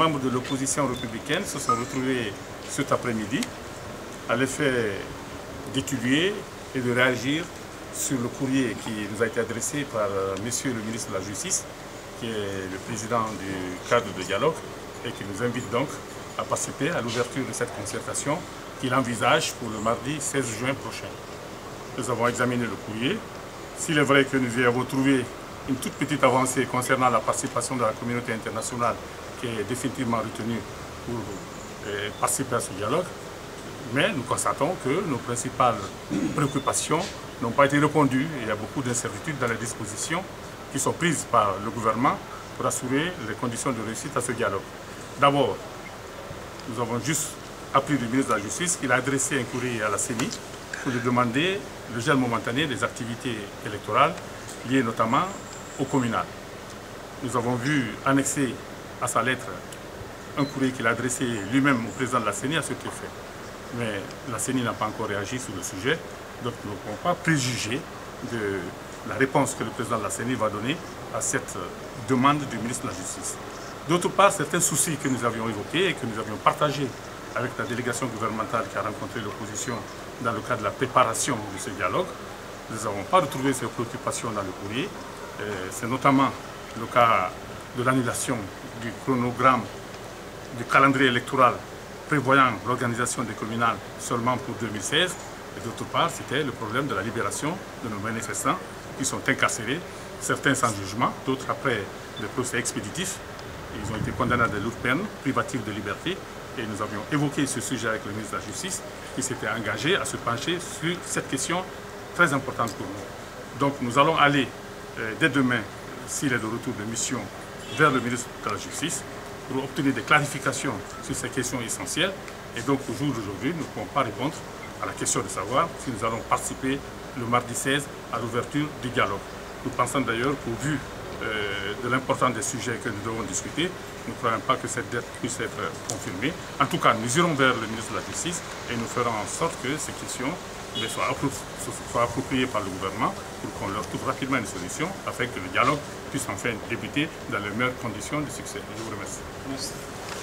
membres de l'opposition républicaine se sont retrouvés cet après-midi à l'effet d'étudier et de réagir sur le courrier qui nous a été adressé par Monsieur le ministre de la Justice, qui est le président du cadre de dialogue, et qui nous invite donc à participer à l'ouverture de cette concertation qu'il envisage pour le mardi 16 juin prochain. Nous avons examiné le courrier. S'il est vrai que nous y avons trouvé une toute petite avancée concernant la participation de la communauté internationale qui est définitivement retenue pour participer à ce dialogue, mais nous constatons que nos principales préoccupations n'ont pas été répondues. Il y a beaucoup d'incertitudes dans les dispositions qui sont prises par le gouvernement pour assurer les conditions de réussite à ce dialogue. D'abord, nous avons juste appris du ministre de la Justice qu'il a adressé un courrier à la CENI pour lui demander le gel momentané des activités électorales liées notamment au communal. Nous avons vu annexer à sa lettre un courrier qu'il a adressé lui-même au président de la CENI à ce effet. Mais la CENI n'a pas encore réagi sur le sujet, donc nous ne pouvons pas préjuger de la réponse que le président de la CENI va donner à cette demande du ministre de la Justice. D'autre part, certains soucis que nous avions évoqués et que nous avions partagés avec la délégation gouvernementale qui a rencontré l'opposition dans le cadre de la préparation de ce dialogue, nous n'avons pas retrouvé ces préoccupations dans le courrier. C'est notamment le cas de l'annulation du chronogramme du calendrier électoral prévoyant l'organisation des communales seulement pour 2016. Et d'autre part, c'était le problème de la libération de nos manifestants qui sont incarcérés, certains sans jugement, d'autres après des procès expéditifs. Ils ont été condamnés à de lourdes peines privatives de liberté. Et nous avions évoqué ce sujet avec le ministre de la Justice qui s'était engagé à se pencher sur cette question très importante pour nous. Donc nous allons aller dès demain, s'il est de retour de mission, vers le ministre de la Justice pour obtenir des clarifications sur ces questions essentielles. Et donc au jour d'aujourd'hui, nous ne pouvons pas répondre à la question de savoir si nous allons participer le mardi 16 à l'ouverture du dialogue. Nous pensons d'ailleurs qu'au vu de l'importance des sujets que nous devons discuter, nous ne croyons pas que cette dette puisse être confirmée. En tout cas, nous irons vers le ministre de la Justice et nous ferons en sorte que ces questions soient appropriées par le gouvernement pour qu'on leur trouve rapidement une solution afin que le dialogue puisse enfin débuter dans les meilleures conditions de succès. Je vous remercie. Merci.